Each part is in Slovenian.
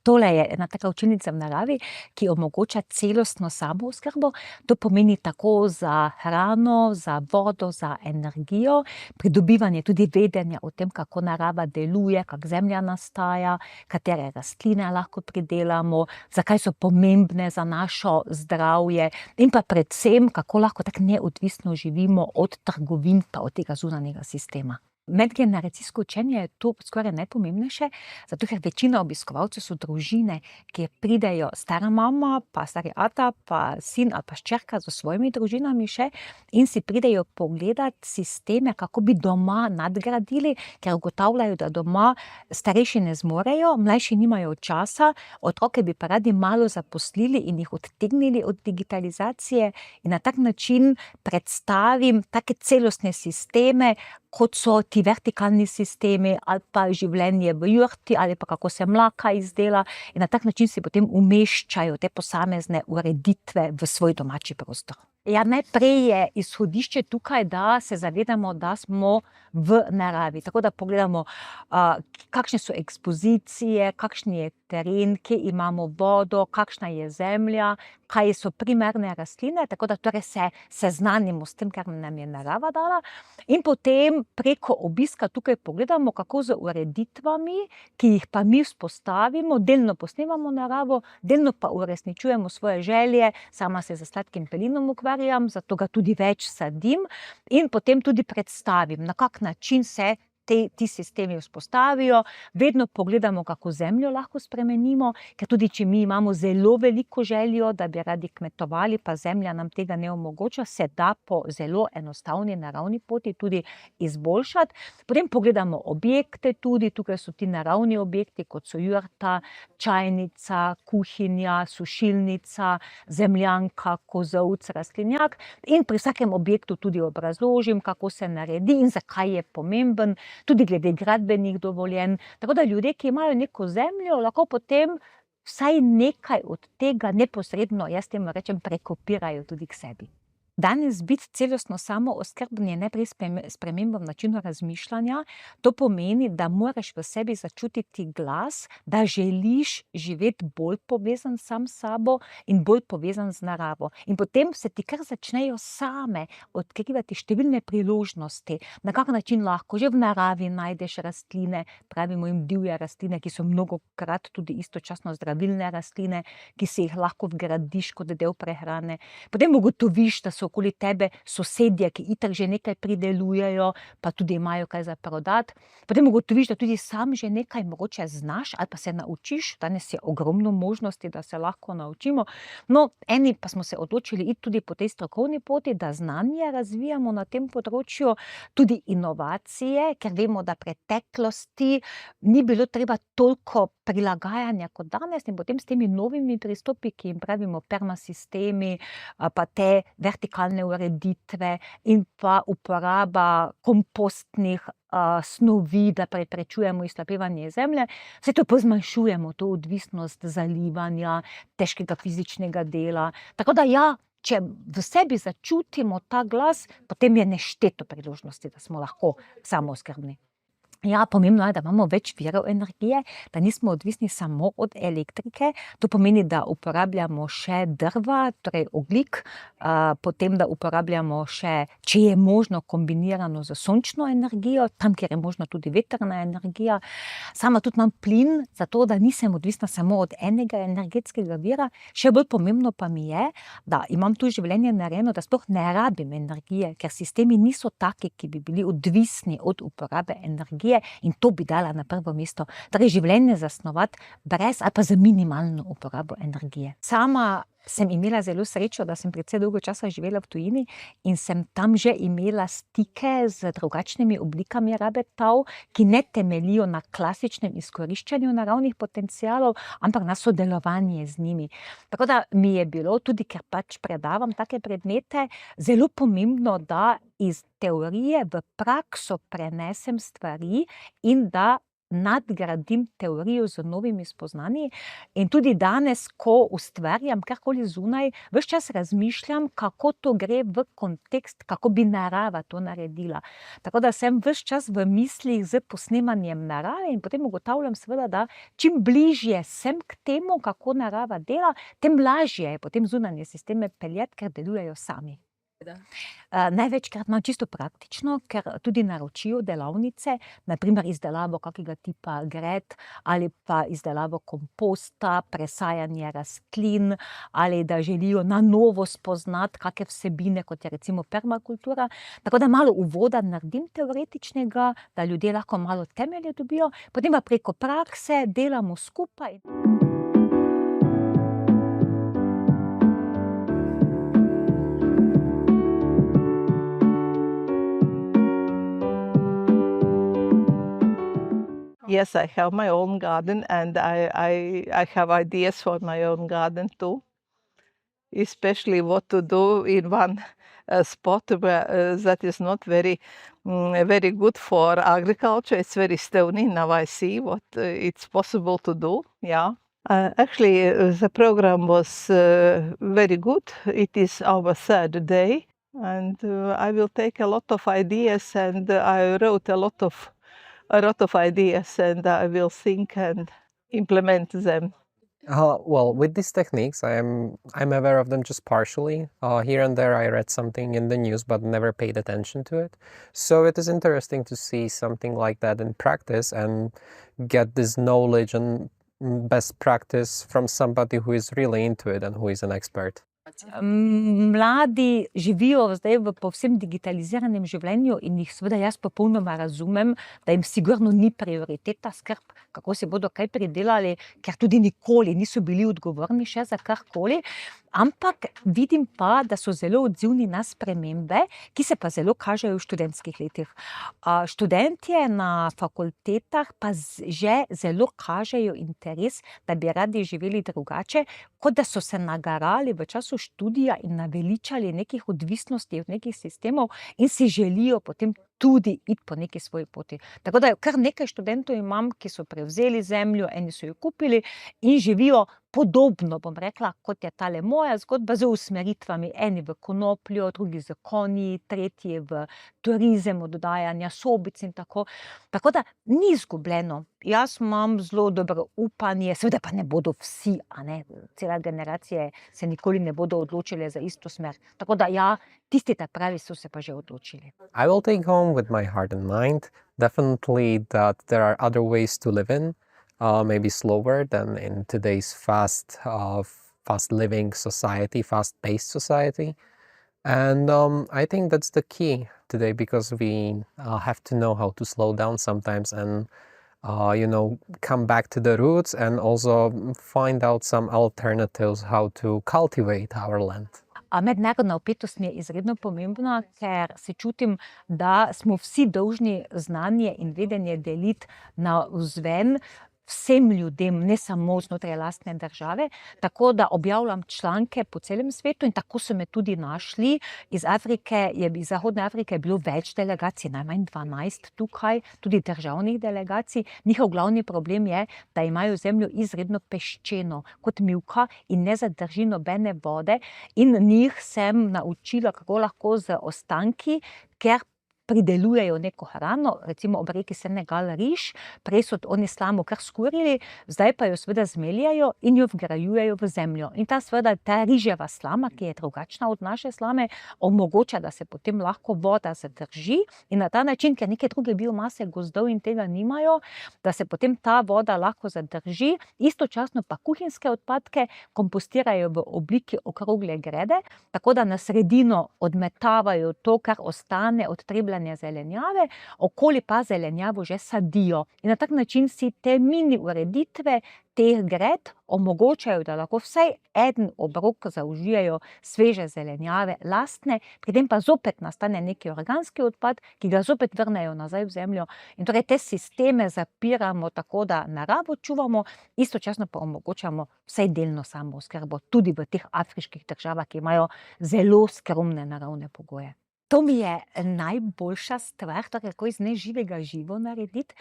Tole je ena taka učilnica v naravi, ki omogoča celostno samooskrbo. To pomeni tako za hrano, za vodo, za energijo, pridobivanje tudi vedenja o tem, kako narava deluje, kako zemlja nastaja, katere rastline lahko pridelamo, zakaj so pomembne za našo zdravje in pa predvsem, kako lahko tako neodvisno živimo od trgovin pa od tega zunanjega sistema. Medgeneracijsko učenje je to skoraj najpomembnejše, zato ker večina obiskovalcev so družine, kjer pridejo stara mama, pa stari ata, pa sin ali pa hčerka s svojimi družinami še in si pridejo pogledat sisteme, kako bi doma nadgradili, ker ugotavljajo, da doma starejši ne zmorejo, mlajši nimajo časa, otroke bi pa radi malo zaposlili in jih odtegnili od digitalizacije in na tak način predstavim take celostne sisteme, kot so ti vertikalni sistemi ali pa življenje v jurti ali pa kako se mlaka izdela in na tak način si potem umeščajo te posamezne ureditve v svoj domači prostor. Ja, najprej je izhodišče tukaj, da se zavedamo, da smo v naravi. Tako da pogledamo, kakšne so ekspozicije, kakšen je teren, kje imamo vodo, kakšna je zemlja, kaj so primerne rastline, tako da torej se seznanimo s tem, kar nam je narava dala. In potem preko obiska tukaj pogledamo, kako z ureditvami, ki jih pa mi vzpostavimo, delno posnemamo naravo, delno pa uresničujemo svoje želje. Sama se s sladkim pelinom ukvarjam, zato ga tudi več sadim in potem tudi predstavim, na kak način se ti sistemi vzpostavijo. Vedno pogledamo, kako zemljo lahko spremenimo, ker tudi če mi imamo zelo veliko željo, da bi radi kmetovali, pa zemlja nam tega ne omogoča, se da po zelo enostavni naravni poti tudi izboljšati. Potem pogledamo objekte tudi, tukaj so ti naravni objekti, kot so jurta, čajnica, kuhinja, sušilnica, zemljanka, kozolc, rastlinjak in pri vsakem objektu tudi obrazložim, kako se naredi in zakaj je pomemben, tudi glede gradbenih dovoljenj. Tako da ljudje, ki imajo neko zemljo, lahko potem vsaj nekaj od tega neposredno, jaz temu rečem, prekopirajo tudi k sebi. Danes biti celostno samooskrbni je najprej sprememba v načinu razmišljanja. To pomeni, da moraš v sebi začutiti glas, da želiš živeti bolj povezan sam s sabo in bolj povezan z naravo. In potem se ti kar začnejo same odkrivati številne priložnosti, na kak način lahko že v naravi najdeš rastline, pravimo jim divje rastline, ki so mnogokrat tudi istočasno zdravilne rastline, ki si jih lahko vgradiš kot del prehrane. Potem ugotoviš, da so okoli tebe sosedje, ki itak že nekaj pridelujejo, pa tudi imajo kaj za prodati. Potem ugotoviš, da tudi sam že nekaj mogoče znaš ali pa se naučiš. Danes je ogromno možnosti, da se lahko naučimo. No, eni pa smo se odločili iti tudi po tej strokovni poti, da znanje razvijamo na tem področju, tudi inovacije, ker vemo, da preteklosti ni bilo treba toliko prilagajanja kot danes in potem s temi novimi pristopi, ki jim pravimo permasistemi, pa te vertikalne ureditve in pa uporaba kompostnih snovi, da preprečujemo izhlapevanje zemlje, vse to pa zmanjšujemo, to odvisnost zalivanja, težkega fizičnega dela. Tako da ja, če v sebi začutimo ta glas, potem je nešteto priložnosti, da smo lahko samooskrbni. Ja, pomembno je, da imamo več virov energije, da nismo odvisni samo od elektrike. To pomeni, da uporabljamo še drva, torej ogljik, potem da uporabljamo še, če je možno, kombinirano z sončno energijo, tam, kjer je možno tudi vetrna energija. Sama tudi imam plin, zato da nisem odvisna samo od enega energetskega vira. Še bolj pomembno pa mi je, da imam tu življenje narejeno, da sploh ne rabim energije, ker sistemi niso taki, ki bi bili odvisni od uporabe energije. In to bi dala na prvo mesto. Torej življenje zasnovati brez ali pa z minimalno uporabo energije. Sama sem imela zelo srečo, da sem precej dolgo časa živela v tujini in sem tam že imela stike z drugačnimi oblikami rabe tal, ki ne temeljijo na klasičnem izkoriščanju naravnih potencialov, ampak na sodelovanje z njimi. Tako da mi je bilo, tudi ker pač predavam take predmete, zelo pomembno, da iz teorije v prakso prenesem stvari in da nadgradim teorijo z novimi spoznanji in tudi danes, ko ustvarjam karkoli zunaj, ves čas razmišljam, kako to gre v kontekst, kako bi narava to naredila. Tako da sem ves čas v mislih s posnemanjem narave in potem ugotavljam seveda, da čim bližje sem k temu, kako narava dela, tem lažje je potem zunanje sisteme peljati, ker delujejo sami. Največkrat imam čisto praktično, ker tudi naročijo delavnice, na primer izdelavo kakega tipa gred ali pa izdelavo komposta, presajanje rastlin ali da želijo na novo spoznati kake vsebine, kot je recimo permakultura. Tako da malo uvoda naredim teoretičnega, da ljudje lahko malo temelje dobijo, potem pa preko prakse delamo skupaj. Yes, I have my own garden and I have ideas for my own garden too, especially what to do in one spot where that is not very good for agriculture. It's very stony. Now I see what it's possible to do. Yeah. Actually, the program was very good. It is our third day, and I will take a lot of ideas, and I wrote a lot of ideas, and I will think and implement them. Well, with these techniques, I'm aware of them just partially. Here and there, I read something in the news, but never paid attention to it. So it is interesting to see something like that in practice and get this knowledge and best practice from somebody who is really into it and who is an expert. Mladi živijo zdaj v povsem digitaliziranem življenju in jih seveda jaz popolnoma razumem, da jim sigurno ni prioriteta skrb, kako si bodo kaj pridelali, ker tudi nikoli niso bili odgovorni še za karkoli. Ampak vidim pa, da so zelo odzivni na spremembe, ki se pa zelo kažejo v študentskih letih. Študentje na fakultetah pa že zelo kažejo interes, da bi radi živeli drugače, kot da so se nagarali v času študija in naveličali nekih odvisnosti od nekih sistemov in si želijo potem tudi iti po neki svoji poti. Tako da kar nekaj študentov imam, ki so prevzeli zemljo, eni so jo kupili in živijo podobno, bom rekla, kot je tale moja zgodba, z usmeritvami, eni v konopljo, drugi z konji, tretji v turizem, oddajanja sobic in tako. Tako da ni izgubljeno. Jaz imam zelo dobro upanje, seveda pa ne bodo vsi, cela generacije se nikoli ne bodo odločile za isto smer. Tako da ja, tisti ta pravi so se pa že odločili. I will take home with my heart and mind definitely that there are other ways to live in, maybe slower than in today's fast living society, fast-paced society. And I think that's the key today, because we have to know how to slow down sometimes and come back to the roots and also find out some alternatives how to cultivate our land. Mednarodna vpetost mi je izredno pomembna, ker se čutim, da smo vsi dolžni znanje in vedenje deliti navzven vsem ljudem, ne samo znotraj lastne države, tako da objavljam članke po celem svetu in tako so me tudi našli. Iz Zahodne Afrike je bilo več delegacij, najmanj 12 tukaj, tudi državnih delegacij. Njihov glavni problem je, da imajo zemljo izredno peščeno, kot mivka, in ne zadrži nobene vode. In njih sem naučila, kako lahko z ostanki, ker pridelujejo neko hrano, recimo ob reki Senegal riž, prej so oni slamo kar skurili, zdaj pa jo seveda zmeljajo in jo vgrajujejo v zemljo. In ta riževa slama, ki je drugačna od naše slame, omogoča, da se potem lahko voda zadrži in na ta način, ker neke druge biomase gozdov in tega nimajo, da se potem ta voda lahko zadrži, istočasno pa kuhinjske odpadke kompostirajo v obliki okrogle grede, tako da na sredino odmetavajo to, kar ostane od trebljanja zelenjave, okoli pa zelenjavo že sadijo. In na tak način si te mini ureditve teh gred omogočajo, da lahko vsaj en obrok zaužijejo sveže zelenjave lastne, pri tem pa zopet nastane neki organski odpad, ki ga zopet vrnejo nazaj v zemljo. In torej te sisteme zapiramo tako, da naravo čuvamo, istočasno pa omogočamo vsaj delno samooskrbo, tudi v teh afriških državah, ki imajo zelo skromne naravne pogoje. To mi je najboljša stvar, torej kako iz neživega živo narediti.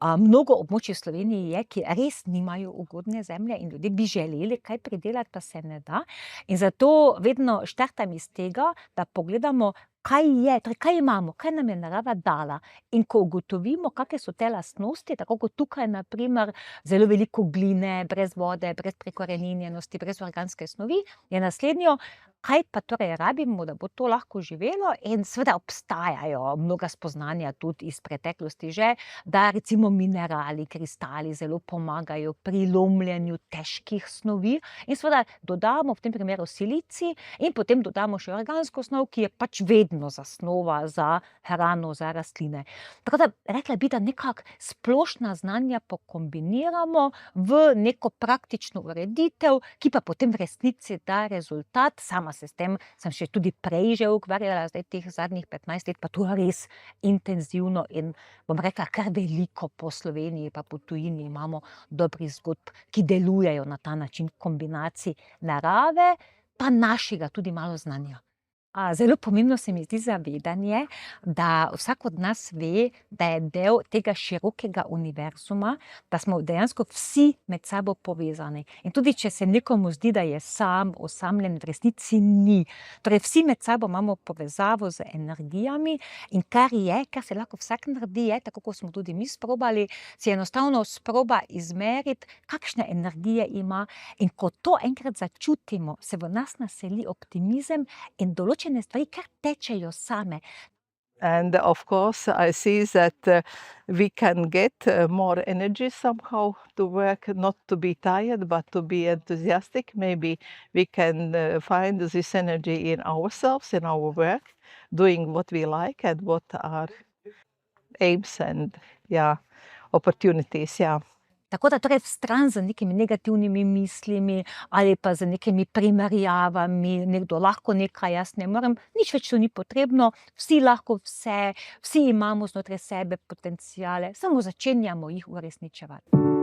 Mnogo območij v Sloveniji je, ki res nimajo ugodne zemlje in ljudje bi želeli kaj pridelati, pa se ne da. In zato vedno štartam iz tega, da pogledamo, kaj je, torej kaj imamo, kaj nam je narava dala. In ko ugotovimo, kakšne so te lastnosti, tako kot tukaj na primer zelo veliko gline, brez vode, brez prekoreninjenosti, brez organske snovi, je naslednjo, kaj pa torej rabimo, da bo to lahko živelo, in seveda obstajajo mnoga spoznanja tudi iz preteklosti že, da recimo minerali, kristali zelo pomagajo pri lomljenju težkih snovi in seveda dodamo v tem primeru silicij in potem dodamo še organsko snov, ki je pač vedno zasnova za hrano, za rastline. Tako da rekla bi, da nekako splošna znanja pokombiniramo v neko praktično ureditev, ki pa potem v resnici da rezultat. Sama se s tem sem še tudi prej že ukvarjala, zdaj teh zadnjih 15 let pa to res intenzivno in bom rekla, kar veliko po Sloveniji pa po tujini imamo dobrih zgodb, ki delujejo na ta način kombinacij narave pa našega tudi malo znanja. Zelo pomembno se mi zdi zavedanje, da vsak od nas ve, da je del tega širokega univerzuma, da smo dejansko vsi med sabo povezani. In tudi če se nekomu zdi, da je sam, osamljen, v resnici ni. Torej vsi med sabo imamo povezavo z energijami in kar se lahko vsak naredi, je, tako kot smo tudi mi sprobali, si enostavno sproba izmeriti, kakšne energije ima, in ko to enkrat začutimo, se v nas naseli optimizem in določene stvari kar tečejo same. And of course, I see that we can get more energy somehow to work, not to be tired, but to be enthusiastic. Maybe we can find this energy in ourselves, in our work, doing what we like and what are aims and opportunities. Tako da torej vstran z nekimi negativnimi mislimi ali pa z nekimi primerjavami, nekdo lahko nekaj, jaz ne morem, nič več to ni potrebno, vsi lahko vse, vsi imamo znotraj sebe potenciale, samo začenjamo jih uresničevati.